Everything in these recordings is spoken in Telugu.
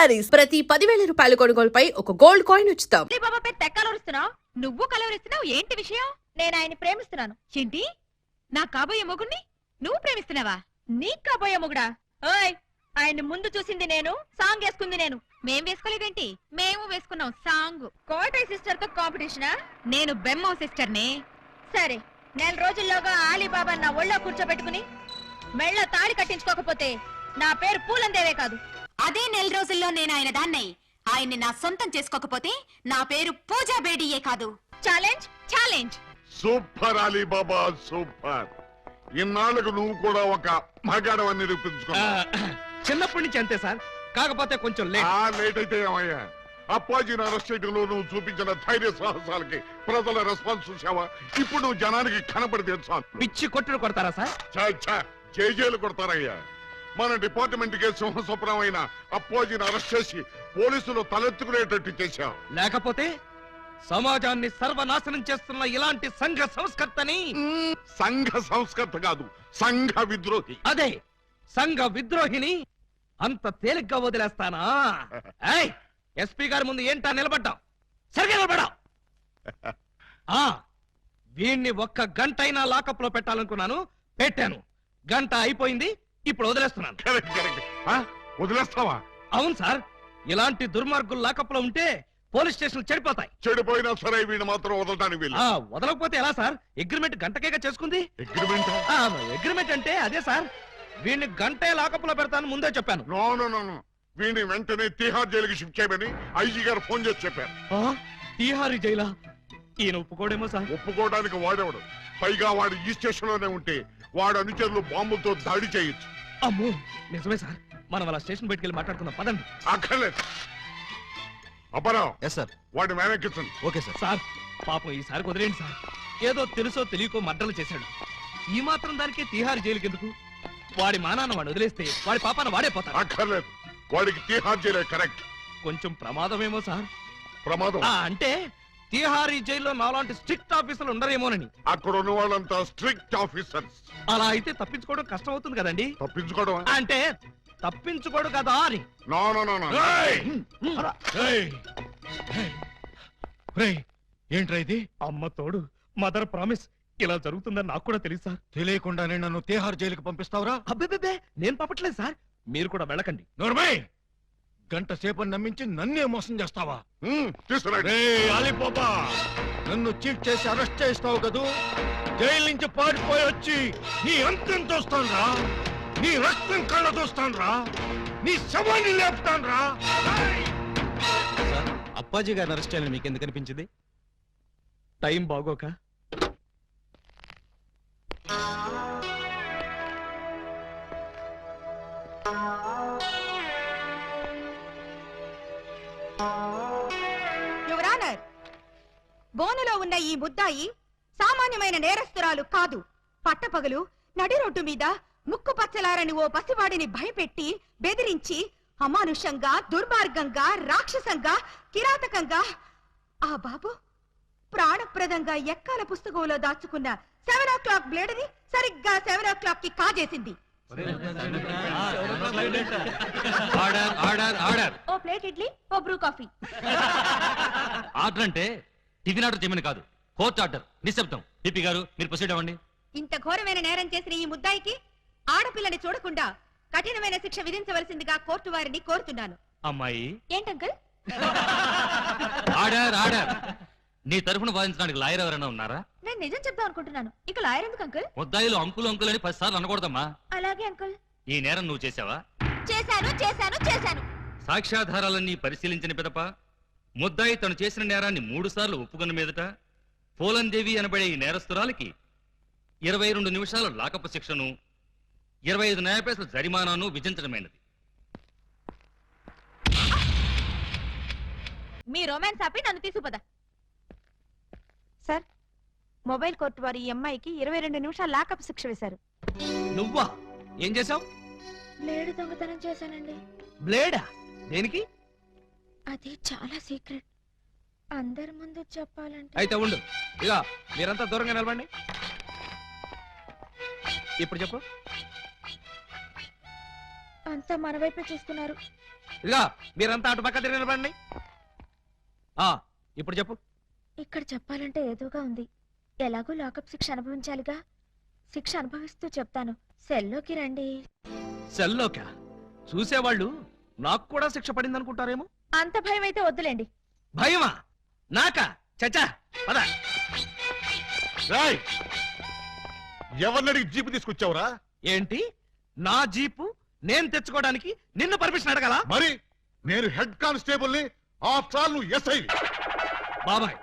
శారీస్ ప్రతి 10,000 రూపాయల కొనుగోలుపై ఒక గోల్డ్ కాయిన్ ఉచితం. నువ్వు కలవరిస్తున్నావు ఏంటి విషయం? నేను ఆయన ప్రేమిస్తున్నాను. ఏంటి? నా కాబోయే మొగుడిని నువ్వు ప్రేమిస్తున్నావా? నీ కాబోయే మొగుడా? ఓయ్, ఆయన ముందు చూసింది నేను, సాంగ్ వేసుకుంది నేను. మేం వేసుకోలేదేంటి? మేము వేసుకున్నాం సాంగ్. కోటై సిస్టర్ తో కాంపిటీషనా? నేను బెమ్మో సిస్టర్ నే. సరే, నెల రోజుల్లోగా ఆలీబాబా నా ఒళ్ళో కూర్చోబెట్టుకుని మెళ్ళ తాళి కట్టించుకోకపోతే నా పేరు పూలందేవే కాదు. అదే నెల రోజుల్లో నేను ఆయన దాన్నై ఆయన్ని నా సొంతం చేసుకోకపోతే నా పేరు పూజా బేడియే కాదు. Challenge challenge. Super Alibaba super. ఇన్నాళ్ళకు నువ్వు కూడా ఒక మగాడవని నిరూపించుకున్నా. చిన్నప్పటి నుంచి అంతే సార్, కాకపోతే కొంచెం లేట్ అయితే ఏమయ్యా? అప్పాజీని అరెస్ట్ చేయడంలో నువ్వు చూపించిన ధైర్య సాహసాలకి ప్రజల రెస్పాన్స్ చూసావా? ఇప్పుడు నువ్వు జనానికి కనపడితే పిచ్చి కొట్టుడు కొడతారా సార్? జైలు కొడతారయ్యా. మన డిపార్ట్మెంట్ కే సింహస్వప్నమైన అప్పాజీని అరెస్ట్ చేసి పోలీసులు తలెత్తుకునేటట్టు చేశావు. లేకపోతే సమాజాన్ని సర్వనాశనం చేస్తున్న ఇలాంటి సంఘ సంస్కర్తని. సంఘ సంస్కర్త కాదు, సంఘ విద్రోహి. అదే సంఘ విద్రోహిని అంత తేలిగ్గా వదిలేస్తానా? ఎస్పీ గారి ముందు ఏంటా నిలబడ్డాం? సరిగ్గా నిలబడ్డాం. వీణ్ణి ఒక్క గంట అయినా లాకప్ లో పెట్టాలనుకున్నాను, పెట్టాను. గంట అయిపోయింది, ఇప్పుడు వదిలేస్తున్నాను. వదిలేస్తావా? అవును సార్, ఇలాంటి దుర్మార్గులు లాకప్ లో ఉంటే పోలీస్ స్టేషన్ చెడిపోతాయి. చెడిపోయినా సరే వీడు మాత్రం వదలటానికి వీలు. వదలకపోతే ఎలా సార్? అగ్రిమెంట్ గంటకేగా చేసుకుంది. అగ్రిమెంట్ అంటే అదే సార్. వీడిని గంటే లాకప్ లో పెడతాను ముందే చెప్పాను. నో, వీడిని వెంటనే తిహార్ జైలుకి షిఫ్ట్ చేయమని ఐజీ గారు ఫోన్ చేసి చెప్పారు. తిహారీ జైలా? ఈయన ఒప్పుకోడేమో సార్. ఒప్పుకోవడానికి వాడేవాడు. పైగా వాడు ఈ స్టేషన్ లోనే ఉంటే వాడు అనుచరులు బాంబులతో దాడి చేయొచ్చు. అమ్మో, నిజమే సార్. మనం అలా స్టేషన్ బయటికి వెళ్ళి మాట్లాడుకుందాం పదండి. అక్కర్లేదు. అపరావు, ఎస్ సార్. వాడిని వెనక్కించండి. Okay sir. సార్, పాపం ఈసారి వదిలేండి సార్. ఏదో తెలుసో తెలియకో మర్డర్లు చేశాడు. ఈ మాత్రం దానికే తిహార్ జైలుకి ఎందుకు? వాడి మానాన్న వాడు వదిలేస్తే వాడి పాపాన వాడే పోతాడు. అక్కర్లేదు, వాడికి తిహార్ జైలే కరెక్ట్. కొంచెం ప్రమాదమేమో సార్. ప్రమాదం అంటే తిహారీ జైల్లో నాలాంటి స్ట్రిక్ట్ ఆఫీసర్లు ఉండరేమోనని. అక్కడ ఉన్న వాళ్ళంతా స్ట్రిక్ట్ ఆఫీసర్స్. అలా అయితే తప్పించుకోవడం కష్టం అవుతుంది కదండి. తప్పించుకోవడం అంటే తప్పించుకోడు కదా అని. ఏంట్రా ఇది? అమ్మ తోడు, మదర్ ప్రామిస్. ఇలా జరుగుతుందని నాకు కూడా తెలుసు సార్. తెలియకుండానే నన్ను తిహార్ జైలుకి పంపిస్తావురా? అబ్బే, నేను పంపట్లేదు సార్. మీరు కూడా వెళ్ళకండి. నోర్మై, గంట సేపు నమ్మించి నన్నే మోసం చేస్తావా? అలీబాబా, నన్ను చీట్ చేసి అరెస్ట్ చేస్తావు కదూ? జైలు నుంచి పారిపోయి వచ్చి నీ అంతం చూస్తానురా, నీ రక్తం కళ్ళ చూస్తానురా, నీ శవాన్ని లేపుతానురా. అప్పాజీ గారిని అరెస్ట్ చేయాలని మీకు ఎందుకు అనిపించింది? టైం బాగోక. యువరానర్, బోనులో ఉన్న ఈ ముద్దాయి సామాన్యమైన నేరస్తురాలు కాదు. పట్టపగలు నడి రోడ్డు మీద ముక్కు పచ్చలారని ఓ పసివాడిని భయపెట్టి బెదిరించి అమానుషంగా, దుర్మార్గంగా, రాక్షసంగా, కిరాతకంగా ఆ బాబు ప్రాణప్రదంగా ఎక్కాల పుస్తకంలో దాచుకున్న 7 o'clock బ్లేడ్ ని సరిగ్గా 7 o'clock కి కాజేసింది. ఓ ప్లేట్ ఇడ్లీ, ఓ బ్రూ కాఫీ. ఆర్డర్ అంటే టిఫిన్ ఆర్డర్ చేయమని కాదు, కోర్ట్ ఆర్డర్. నిశ్శబ్దం. పిపి గారు, మీరు ప్రొసీడ్ అవ్వండి. ఇంత ఘోరమైన నేరం చేసిన ఈ ముద్దాయికి ఆడపిల్లని చూడకుండా కఠినమైన శిక్ష విధించవలసిందిగా కోర్టు వారిని కోరుతున్నాను. అమ్మాయి. ఏంటంకల్? Order order. నీ తరఫున వాదించడానికి లాయర్ ఎవరైనా ఉన్నారా? నేను నిజం చెప్దాం అనుకుంటున్నాను. ఇక లాయర్ ఎందుకు అంకుల్? ముద్దాయిలు అంకులు అంకుల్ అని 10 సార్లు అనకూడదమ్మా. అలాగే అంకుల్. ఈ నేరం నువ్వు చేసావా? చేశాను. సాక్ష్యాధారాలన్నీ పరిశీలించిన పిదప ముద్దాయి తను చేసిన నేరాన్ని 3 సార్లు ఒప్పుకున్న మీదట పూలందేవి అనబడే ఈ నేరస్తురాలికి 22 నిమిషాల లాకపు శిక్షను, 25 న్యాయ పైసల జరిమానాను విధించడమైనది. మీ రొమాన్స్ ఆపి నన్ను తీసుకుపద. సార్, మొబైల్ కోర్టు వారు ఈ అమ్మాయికి 22 నిమిషాలు లాకప్ శిక్ష వేశారు. నువ్వా? ఏం చేసావు? బ్లేడ్ దొంగతనం చేశానండి. బ్లేడా? దేనికి? అది చాలా సీక్రెట్, అందరి ముందు చెప్పాలంటే. అయితే ఉండు, ఇక మీరంతా దూరంగా నిలబండి. ఇప్పుడు చెప్పు. అంతా మన వైపే చూస్తున్నారు. ఇదిగా మీరంతా అటు పక్క తిరిగి నిలబడండి. ఇప్పుడు చెప్పు. ఇక్కడ చెప్పాలంటే ఏదోగా ఉంది. ఎలాగో లాకప్ శిక్ష అనుభవించాలిగా. శిక్ష అనుభవిస్తూ చెప్తాను. సెల్లోకి రండి. సెల్లోకా? చూసేవాళ్ళు నాకు కూడా శిక్ష పడింది అనుకుంటారేమో. అంత భయం అయితే వద్దులేండి. భయమా? నాకా? చచ్చా పద. రాయ్, ఎవరినడికి జీపు తీసుకొచ్చావురా? ఏంటి నా జీపు నేను తెచ్చుకోవడానికి నిన్ను పర్మిషన్ అడగాల? మరి నేను హెడ్ కానిస్టేబుల్ ని, ఆఫ్టర్ ఆల్ నువ్వు ఎస్ఐ. బాబాయ్,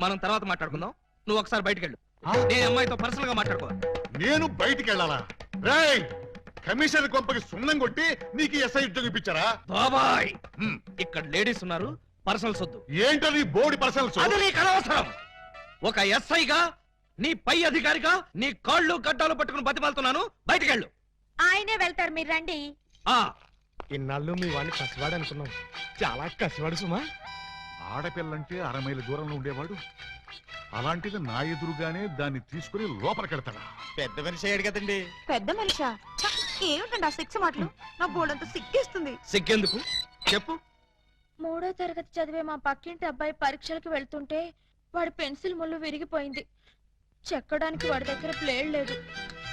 మనం తర్వాత మాట్లాడుకుందాం. నువ్వు ఒకసారి బయటికి వెళ్ళు. నేను అమ్మాయితో పర్సనల్ గా మాట్లాడుకోవాలి. నేను బయటికి వెళ్ళాలా? రేయ్, కమిషనర్ కొంపకి సున్నం కొట్టి నీకు ఎస్ఐ ఉద్యోగం ఇప్పించారా? బాబాయ్, ఇక్కడ లేడీస్ ఉన్నారు, పర్సనల్ సొద్దు. ఏంటో నీ బోడి పర్సనల్స్? అది నీకు అనవసరం. ఒక ఎస్ఐగా నీ పై అధికారిగా నీ కాళ్ళు గడ్డాలు పట్టుకుని బతిమాలుతున్నాను. బయటికి వెళ్ళు. ఆయనే వెళ్తారు, మీరు రండి. ఇన్నాళ్ళు మీ వాడిని కసివాడు అనుకున్నాం. చాలా కసివాడు సుమా. ఆడపిల్లంటే 6 మైళ్ళ దూరంలో ఉండేవాడు, అలాంటిది నా ఎదురుగానే దాన్ని తీసుకుని లోపలికెడతాడా? పెద్ద మనిషి అయ్యాడు కదండి. పెద్ద మనిషా? ఏమిటండి ఆ శిక్ష మాటలు? నా బోర్డంత సిగ్గేస్తుంది. సిగ్గెందుకు చెప్పు. 3వ తరగతి చదివే మా పక్కింటి అబ్బాయి పరీక్షలకు వెళ్తుంటే వాడి పెన్సిల్ ముళ్ళు విరిగిపోయింది. చెక్కడానికి వాడి దగ్గర ప్లేడ్ లేదు.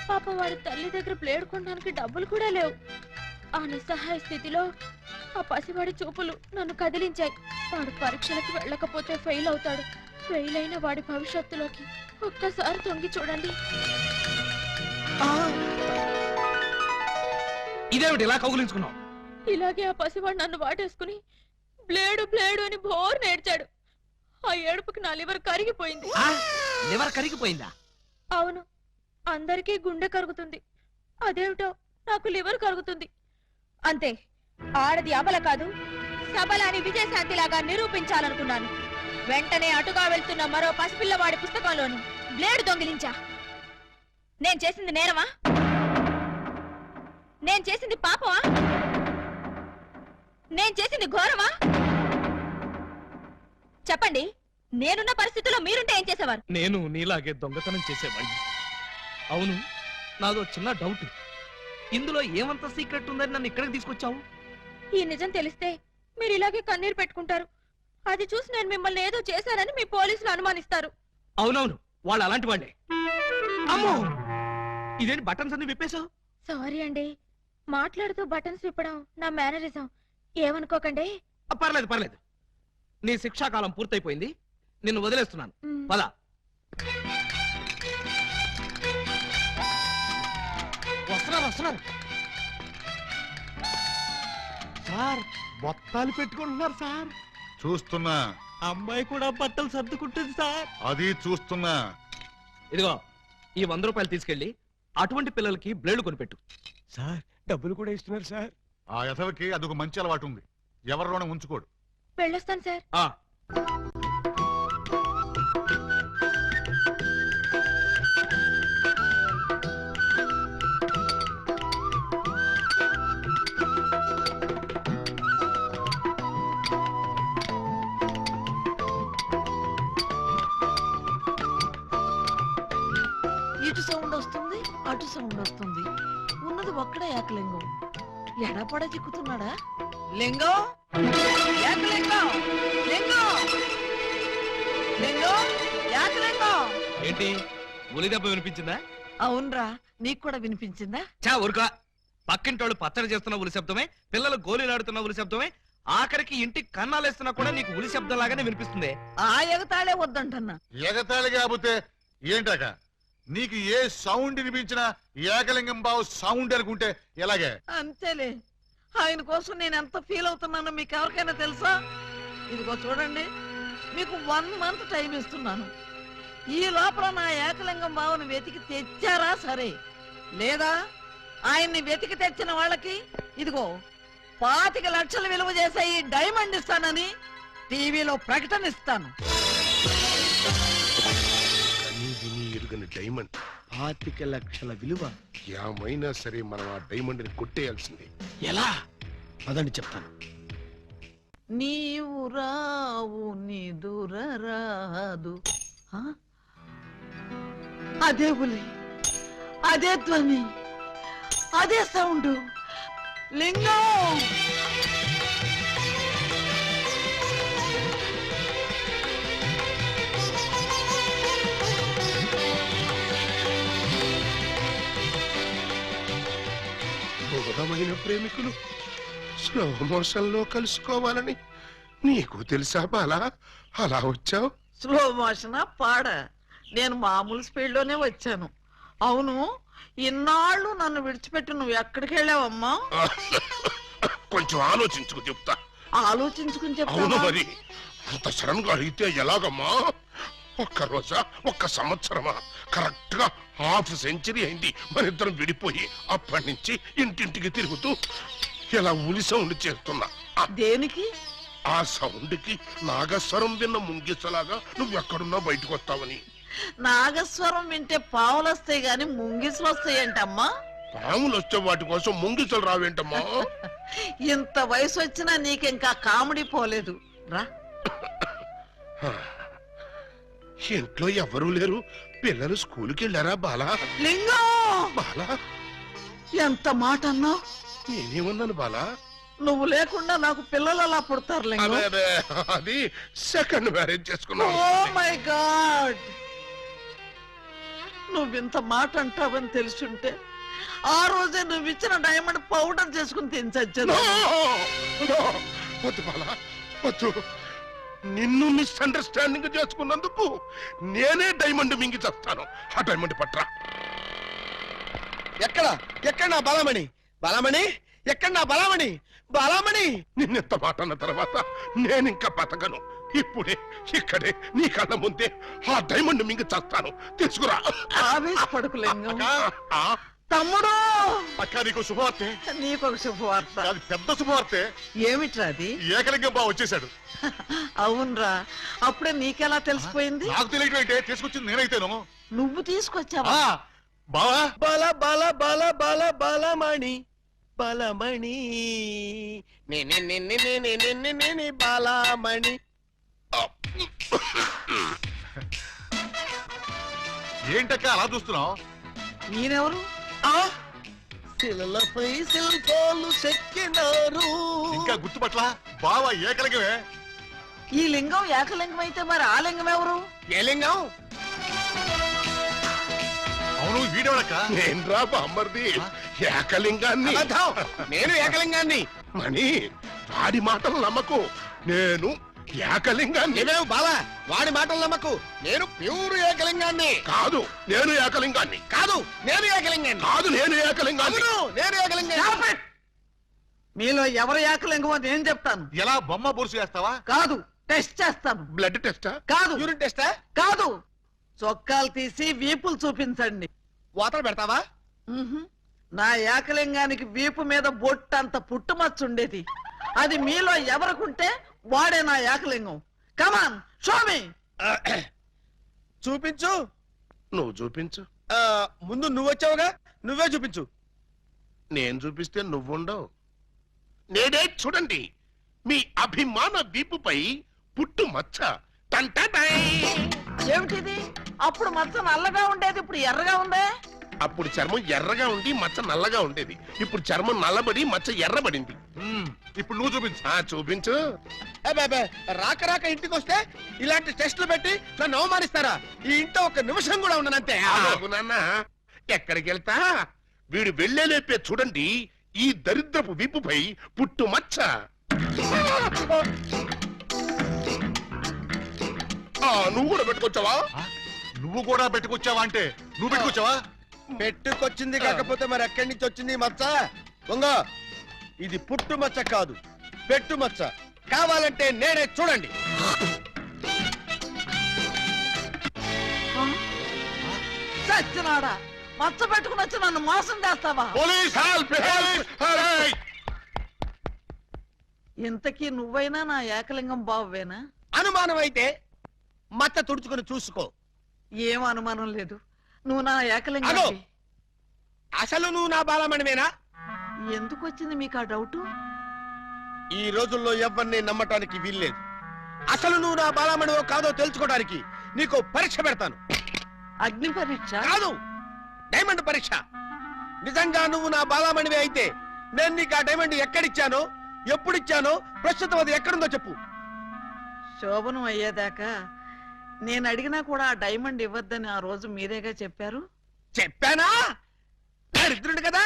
పాప వాడి తల్లి దగ్గర ప్లేడ్ కొనడానికి డబ్బులు కూడా లేవు. ఆ నిస్సహాయ స్థితిలో ఆ పసివాడి చూపులు నన్ను కదిలించాయి. వాడు పరీక్షలకు వెళ్ళకపోతే ఫెయిల్ అవుతాడు. ఫెయిల్ అయిన వాడి భవిష్యత్తులోకి ఒక్కసారి తొంగి చూడండి. ఇదేమిటి ఇలా కౌగులించుకున్నావు? ఇలాగే ఆ పసివాడు నన్ను వాటేసుకుని బ్లేడు బ్లేడు అని బోర్ నేర్చాడు. ఆ ఏడుపుకి నా లివర్ కరిగిపోయింది. లివర్ కరిగిపోయిందా? అవును, అందరికీ గుండె కరుగుతుంది. అదేమిటో నాకు లివర్ కరుగుతుంది. అంతే, ఆడది అబల కాదు, సబల అని విజయశాంతిలాగా నిరూపించాలనుకున్నాను. వెంటనే అటుగా వెళ్తున్న మరో పసిపిల్లవాడి పుస్తకంలోని బ్లేడు దొంగిలించా. నేను చేసింది నేరమా? నేను చేసింది పాపమా? నేను చేసింది ఘోరమా? చెప్పండి, నేనున్న పరిస్థితుల్లో మీరుంటే ఏం చేసేవారు? నేను నీలాగే దొంగతనం చేసేవాడిని. అవును, నాదో చిన్న డౌట్. ఇందులో ఏమంత సీక్రెట్ ఉందని నన్ను ఇక్కడికి తీసుకొచ్చావు? ఈ నిజం తెలిస్తే మీరు ఇలాగే కన్నీరు పెట్టుకుంటారు. అది చూసి నేను మిమ్మల్ని ఏదో చేశానని మీ పోలీసులు అనుమానిస్తారు. అవునవును, వాళ్ళు అలాంటి వాళ్ళే. అమ్మో, ఇదేంటి బటన్స్ అన్ని విప్పేశావు? సారీ అండి, మాట్లాడుతూ బటన్స్ విప్పడం నా మేనరిజం. ఏమనుకోకండి. పర్లేదు పర్లేదు, నీ శిక్షాకాలం పూర్తయిపోయింది. నిన్ను వదిలేస్తున్నాను. పద. వస్తున్నారు. సార్, బొత్తాలు పెట్టుకుంటున్నారు సార్. చూస్తున్నా. అమ్మాయి కూడా బట్టలు సర్దుకుంటుంది సార్. అది చూస్తున్నా. ఇదిగో, ఈ 100 రూపాయలు తీసుకెళ్లి అటువంటి పిల్లలకి బ్లేడ్లు కొనిపెట్టు. సార్, డబ్బులు కూడా ఇస్తున్నారు సార్. ఆ యథవకి అదొక మంచి అలవాటు ఉంది, ఎవరిలోనే ఉంచుకోడు. వెళ్ళొస్తాను సార్. ఇటు సౌండ్ వస్తుంది, అటు సౌండ్ వస్తుంది. ఉన్నది ఒక్కడే ఏకలింగం. ఎడపడ చిక్కుతున్నాడా? లింగం, ఏకలింగం, లింగం, లింగం, ఏకలింగం. ఏంటి, ఉలి దెబ్బ వినిపించిందా? అవునరా, నీకు కూడా వినిపించిందా? చా ఊరుకా. పక్కింటోళ్ళు పచ్చడి చేస్తున్న ఉలి శబ్దమే, పిల్లలు గోళీలాడుతున్న ఉలి శబ్దమే, ఆఖరికి ఇంటికి కన్నాలేస్తున్నా కూడా నీకు ఉలి శబ్దం లాగానే వినిపిస్తుంది. ఆ ఎగతాళే వద్దంటన్నా. ఎగతాళి కాకపోతే ఏంటాక? నీకు ఏ సౌండ్ వినిపించినా ఏకలింగం బావు సౌండ్ అనుకుంటే ఎలాగే? అంతేలే, ఆయన కోసం నేను ఎంత ఫీల్ అవుతున్నానో మీకు ఎవరికైనా తెలుసా? ఇదిగో చూడండి, మీకు 1 మంత్ టైం ఇస్తున్నాను. ఈ లోపల నా ఏకలింగం బావుని వెతికి తెచ్చారా సరే, లేదా ఆయన్ని వెతికి తెచ్చిన వాళ్ళకి ఇదిగో 25 లక్షలు విలువ చేసే ఈ డైమండ్ ఇస్తానని టీవీలో ప్రకటన ఇస్తాను. డైమండ్ 25 లక్షల విలువ. ఏమైనా సరే మనం ఆ డైమండ్ ని కొట్టేయాల్సిందే. ఎలా? అదని చెప్తాను. నీవు రావు నిదురరాదు. అదే ఉలి, అదే ధ్వని, అదే సౌండ్. లింగం, ప్రేమికులు స్లో మోషన్ లో కలుసుకోవాలని నీకు తెలుసా బాలా? అలా వచ్చావు. స్లో మోషన్ పాడ నేను మామూలు స్పీడ్ లోనే వచ్చాను. అవును, ఇన్నాళ్ళు నన్ను విడిచిపెట్టి నువ్వు ఎక్కడికి వెళ్ళావమ్మా? కొంచెం ఆలోచించుకు చెప్తా. ఆలోచించుకుని అవును చెప్తావా? మరి అంత సడన్ గా అడిగితే ఎలాగమ్మా? ఒక్క రోజా, ఒక్క సంవత్సరమా? కరెక్ట్ గా హాఫ్ సెంచరీ అయింది మన ఇద్దరం విడిపోయి. అప్పటి నుంచి ఇంటింటికి తిరుగుతూ ఇలా ఉలి సౌండ్ చేస్తున్నా. దేనికి? ఆ సౌండ్ కి నాగస్వరం విన్న ముంగిసలాగా నువ్వెక్కడున్నా బయటకు వస్తావని. నాగస్వరం వింటే పావులు వస్తాయి గాని ముంగిసులు వస్తాయంటమ్మా. పాములు వచ్చే వాటి కోసం ముంగిసలు రావేంటమ్మా? ఇంత వయసు వచ్చినా నీకింకా కామెడీ పోలేదు రా. ఇంట్లో ఎవరూ లేరు. పిల్లలు స్కూల్కి వెళ్ళారా బాలా? లింగం, బాలా, ఎంత మాట అన్నావు? నేనేమన్నాను బాలా? నువ్వు లేకుండా నాకు పిల్లలు అలా పుడతారు లింగం. అదే అదే, అది సెకండ్ మ్యారేజ్ చేసుకున్నావు. ఓ మై గాడ్, నువ్వింత మాట అంటావని తెలుసుంటే ఆ రోజే నువ్వు ఇచ్చిన డైమండ్ పౌడర్ చేసుకుని తినచచ్చాను. No! వద్దు బాలా, వద్దు. నిన్ను మిస్అండర్స్టాండింగ్ చేసుకున్నందుకు నేనే డైమండ్ మింగి చేస్తాను. ఆ డైమండ్ పట్రా. ఎక్కడ ఎక్కడ నా బలమణి? బలమణి ఎక్కడ నా బలమణి? బలమణి! నిన్నెంత మాట అన్న తర్వాత నేనింకా బతకను. ఇప్పుడే ఇక్కడే నీ కళ్ళ ముందే ఆ డైమండ్ మింగి చేస్తాను. తీసుకురా. ఆవేశపడకు లింగం. ఆ, తమ్ముడు, అక్క నీకు శుభవార్తె. నీకొక శుభవార్త. అది పెద్ద శుభవార్తె. ఏమిట్రా అది? ఏకలింగం బావ వచ్చేసాడు. అవునరా, అప్పుడే నీకెలా తెలిసిపోయింది? నాకు తెలియటం ఏంటే, తీసుకొచ్చింది నేనైతేను. నువ్వు తీసుకొచ్చావా? బావా, బల బల బల బల బలమణి బలమణి నేనే బలమణి. ఏంటక్క అలా చూస్తున్నావు? నేనెవరు? శిలలపై శిల్పాలు చెక్కినారు. ఇంకా గుర్తుపట్ల బావ ఏకలింగమే. ఈ లింగం ఏకలింగం అయితే మరి ఆ లింగం ఎవరు? ఏ లింగం? అవును, వీడెవడక్క? నేన్రా బామ్మర్ది, ఏకలింగాన్ని. అబద్ధం. నేను ఏకలింగాన్ని. మణి, వాడి మాటలు నమ్మకు. నేను ఏకలింగాన్ని. నీవేం బాలా, వాడి మాటలు నమ్మకు. నేను ప్యూర్ ఏకలింగాన్ని. కాదు, నేను ఏకలింగాన్ని. కాదు, నేను ఏకలింగాన్ని. కాదు, నేను ఏకలింగాన్ని. అవును, నేను ఏకలింగాన్ని. Stop it! మీలో ఎవరు ఏకలింగమో నేను చెప్తాను. ఎలా బొమ్మ బొరుసు చేస్తావా? కాదు, టెస్ట్ చేస్తాను. బ్లడ్ టెస్టా? కాదు, యూరిన్ టెస్టా? కాదు, చొక్కాలు తీసి వీపులు చూపించండి. వాతలు పెడతావా? మ్హూ. నా ఏకలింగానికి వీపు మీద బొట్టంత పుట్టుమచ్చ ఉండేది. అది మీలో ఎవరికుంటే వాడే నా ఏకలింగం. కమాన్, షో మీ. చూపించు. నువ్వు చూపించు. ముందు నువ్వు వచ్చావుగా, నువ్వే చూపించు. నేను చూపిస్తే నువ్వుండవు. నేనే చూడండి, మీ అభిమాన వీపుపై పుట్టు మచ్చ. టంటటై. ఏమిటిది? అప్పుడు మచ్చ నల్లగా ఉండేది, ఇప్పుడు ఎర్రగా ఉందే. అప్పుడు చర్మం ఎర్రగా ఉండి మచ్చ నల్లగా ఉండేది. ఇప్పుడు చర్మం నల్లబడి మచ్చ ఎర్రబడింది. ఇప్పుడు నువ్వు చూపించు. చూపించు. రాక రాక ఇంటికి వస్తే ఇలాంటి టెస్టులు పెట్టి నన్ను అవమానిస్తారా? ఈ ఇంట్లో ఒక నిమిషం కూడా ఉండనంతే. ఆగు నాన్న, ఎక్కడికి వెళ్తా? వీడు వెళ్ళేలేపే చూడండి ఈ దరిద్రపు వీపుపై పుట్టు మచ్చ. నువ్వు కూడా పెట్టుకొచ్చావా? నువ్వు కూడా పెట్టుకొచ్చావా అంటే నువ్వు పెట్టుకొచ్చావా? పెట్టుకొచ్చింది కాకపోతే మరి ఎక్కడి నుంచి వచ్చింది ఈ మచ్చ? దొంగ, ఇది పుట్టు మచ్చ కాదు, పెట్టు మచ్చ. కావాలంటే నేనే చూడండి. చచ్చినాడా, మచ్చ పెట్టుకుని వచ్చి నన్ను మోసం చేస్తావా? Police help! ఇంతకీ నువ్వైనా నా ఏకలింగం బావేనా? అనుమానం అయితే మచ్చ తుడుచుకుని చూసుకో. ఏం అనుమానం లేదు, నువ్వు నా అగో! ఏకలింగం. అసలు నువ్వు నా బాలమణివేనా? ఎందుకు వచ్చింది మీకు ఆ డౌట్? ఈ రోజుల్లో ఎవరిని నమ్మటానికి వీల్లేదు. అసలు నువ్వు నా బాలమణివో కాదో తెలుసుకోవడానికి నీకు పరీక్ష పెడతాను. అగ్ని పరీక్ష? కాదు, డైమండ్ పరీక్ష. నిజంగా నువ్వు నా బాలమణివే అయితే నేను నీకు ఆ డైమండ్ ఎక్కడిచ్చానో, ఎప్పుడిచ్చానో, ప్రస్తుతం అది ఎక్కడుందో చెప్పు. శోభనం అయ్యేదాకా నేను అడిగినా కూడా ఆ డైమండ్ ఇవ్వద్దని ఆ రోజు మీరేగా చెప్పారు. చెప్పానా? దరిద్రుడు కదా,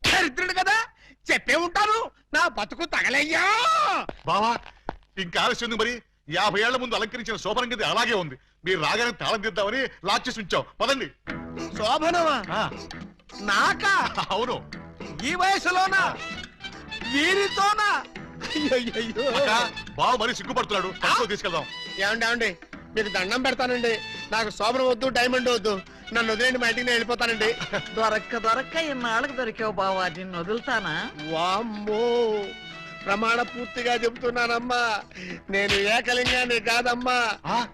దరిద్రుడు కదా, చెప్పే ఉంటాను నా బతుకు తగలయ్యా. బావా ఇంకా ఆలస్యం ఉంది మరి. 50 ఏళ్ల ముందు అలంకరించిన శోభనం గది అలాగే ఉంది. మీరు రాగానే తాళం తీద్దామని లాక్ చేసి ఉంచాం. పదండి. శోభనమా? నాకా? అవును. ఈ వయసులోనా? వీరితోనా? అయ్యయ్యయ్యో. అక్క, బావ మరి సిగ్గుపడుతున్నాడు. తీసుకెళ్దాం. ఏమండి మీకు దండం పెడతానండి. నాకు శోభనం వద్దు, డైమండ్ వద్దు. నన్ను వదిలేండి, మా ఇంటికి నేను వెళ్ళిపోతానండి. దొరక్క ఇన్నాళ్ళకి దొరికావు బావా, నిన్ను వదులుతానా? వామ్మో, ప్రమాణ పూర్తిగా చెబుతున్నానమ్మా, నేను ఏకలింగాన్ని కాదమ్మా.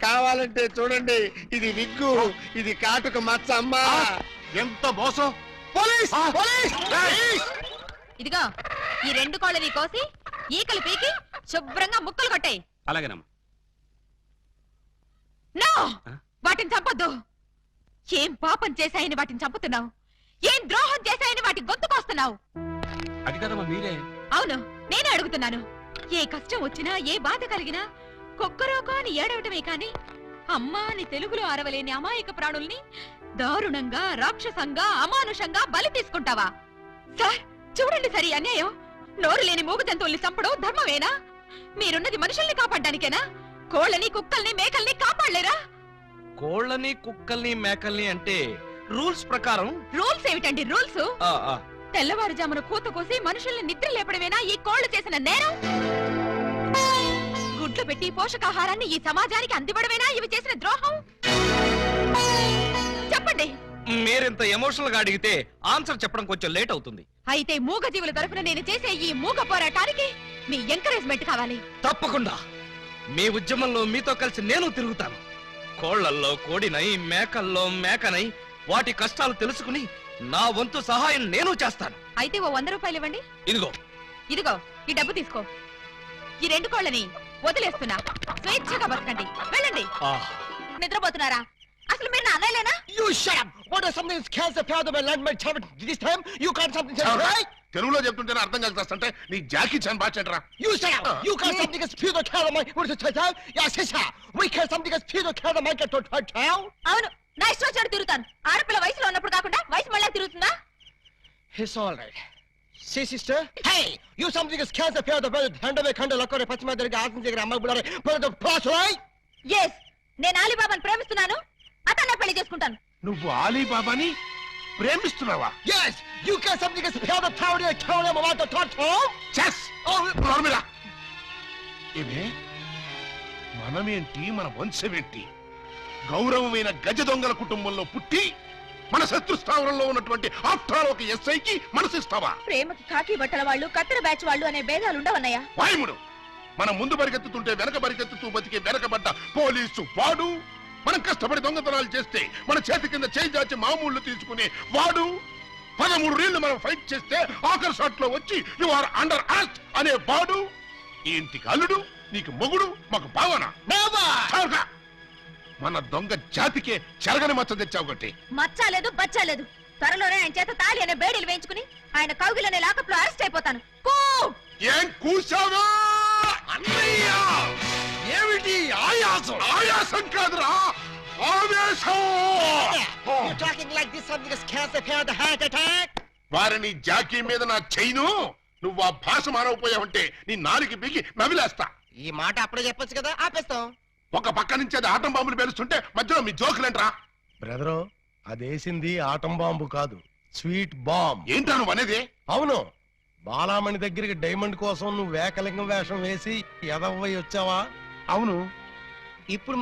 కావాలంటే చూడండి, ఇది విగ్గు, ఇది కాటుక మచ్చ అమ్మా. ఎంత మోసం! పోలీస్! పోలీస్! పోలీస్! ఇదిగో ఈ 2 కోళ్ళని కోసి ఈకలు పీకి శుభ్రంగా ముక్కలు కొట్టాయి. అలాగేనమ్మా. నో, వాటిని చంపొద్దు. ఏం పాపం చేశాయని వాటిని చంపుతున్నావు? ఏం ద్రోహం చేశాయని వాటి గొంతుకొస్తున్నావు? అది కదమ్మా మీరే. అవును, నేనే అడుగుతున్నాను. ఏ కష్టం వచ్చినా, ఏ బాధ కలిగినా కుక్కరోకో అని ఏడవటమే కాని అమ్మా అని తెలుగులో అరవలేని అమాయక ప్రాణుల్ని దారుణంగా, రాక్షసంగా, అమానుషంగా బలి తీసుకుంటావా? సార్ చూడండి, సరి అన్యాయం. నోరు లేని మూగ జంతువుల్ని చంపడం ధర్మమేనా? మీరున్నది మనుషుల్ని కాపాడ్డానికేనా? కోళ్ళని, కుక్కల్ని, మేకల్ని కాపాడలేరా? కోళ్ళని కుక్కల్ని మేకల్ని అంటే రూల్స్ ప్రకారం. రూల్స్ ఏమిటండి రూల్స్? తెల్లవారుజామున కూత కోసి మనుషుల్ని నిద్ర లేపడమేనా ఈ కోళ్లు చేసిన నేరం? గుడ్లు పెట్టి పోషకాహారాన్ని ఈ సమాజానికి అందివ్వడమేనా ఇవి చేసిన ద్రోహం? చెప్పండి. మీరింత ఎమోషనల్ గా అడిగితే ఆన్సర్ చెప్పడం కొంచెం లేట్ అవుతుంది. అయితే మూగ జీవుల తరఫున నేను చేసే ఈ మూగ పోరాటానికి మీ ఎంకరేజ్మెంట్ కావాలి. తప్పకుండా మీ ఉద్యమంలో మీతో కలిసి నేను తిరుగుతాను. కోళ్లల్లో కోడినై, మేకల్లో మేకనై వాటి కష్టాలు తెలుసుకుని నా వంతు సహాయం నేను చేస్తాను. అయితే ఓ 100 రూపాయలు ఇవ్వండి. ఇదిగో. ఇదిగో ఈ డబ్బు తీసుకో. ఈ 2 కోళ్ళని వదిలేస్తున్నా. స్వేచ్ఛగా బతకండి, వెళ్ళండి. నిద్రపోతున్నారా? అసలు మీరు నా అన్నయ్యలేనా? You shut up! What if something scares the power of my land, my child? This time you can't something else, right? తెలుగులో చెప్తుంటేనే అర్థం కాకపోతే నీ జాకీ చాన్ బాచెంట్రా. You shut up! You can't something else fear the child of my what is it, child? Yeah, sister. We can't something else fear the child of my child. అవును, నా ఇష్టం వచ్చాడు తిరుగుతాను. ఆడపిల్ల వయసులో ఉన్నప్పుడు కాకుండా వయసు మళ్ళీ తిరుగుతుందా? It's all right. See, sister? Hey! You something else scares the power of the brother. Hand away, kind of luck or a patch my ass and amma bulare. Put the plus, right? Yes, నేను అలీబాబాను ప్రేమిస్తున్నాను. అతన్నే పెళ్లి చేసుకుంటాను. నువ్వు ఆలీబాబాని ప్రేమిస్తున్నావా? Yes! You can't something else fear the power of the child of my child. చెస్! నోర్మిరా. ఏమే మనమేంటి, మన వంశమేంటి? గౌరవమైన గజ దొంగల కుటుంబంలో పుట్టి మన శత్రు స్థావరంలో ఉన్నటువంటి ఆఫ్టర్ ఒక ఎస్ఐకి మనసిస్తావా? ప్రేమకి కాకి బట్టల వాళ్ళు, కత్తెర బ్యాచ్ వాళ్ళు అనే భేదాలు ఉండవన్నయ్య. వాయుముడు, మనం ముందు పరిగెత్తుతుంటే వెనక పరిగెత్తుతూ బతికే వెనకబడ్డ పోలీసు వాడు, మనం కష్టపడి దొంగతనాలు చేస్తే మన చేతి కింద చేయి చాచి మామూళ్లు తీసుకునే వాడు, 13 రీళ్లు మనం ఫైట్ చేస్తే ఆఖరి షాట్ లో వచ్చి యు ఆర్ అండర్ అరెస్ట్ అనే వాడు ఈ ఇంటికి అల్లుడు, నీకు మొగుడు, మాకు భావన. మన దొంగ జాతికే చెరగని మచ్చ తెచ్చావు ఒకటి. మచ్చాలేదు, బచ్చాలేదు. త్వరలోనే ఆయన చేత తాళి అనే బేడీలు వేయించుకుని ఆయన కౌగిలనే లాకప్ లో అరెస్ట్ అయిపోతాను. ఏం కూర్చావా అన్నయ్య? ఏమిటి ఆయాసం? ఆయాసం కాదురా, ఆవేశం. You're talking like this something else scares the power of the heart attack. వారిని జాకీ మీద నా చైను, నువ్వు ఆ భాష మారవపోయావంటే నీ నాలుగు బిగి నవిలేస్తా. ఈ మాట అప్పుడే చెప్పొచ్చు కదా, ఆపేస్తాం. ఒక పక్క నుంచి అది ఆటం బాంబులు పేలుస్తుంటే మధ్యలో మీ జోకులేంట్రా? బ్రదరు, అదేసింది ఆటం బాంబు కాదు, స్వీట్ బాంబ్. ఏంటా నువ్వు అనేది? అవును, బాలామణి దగ్గరికి డైమండ్ కోసం నువ్వు వేకలింగం వేషం వేసి ఎదవ్వై వచ్చావా? అవును. ఇప్పుడు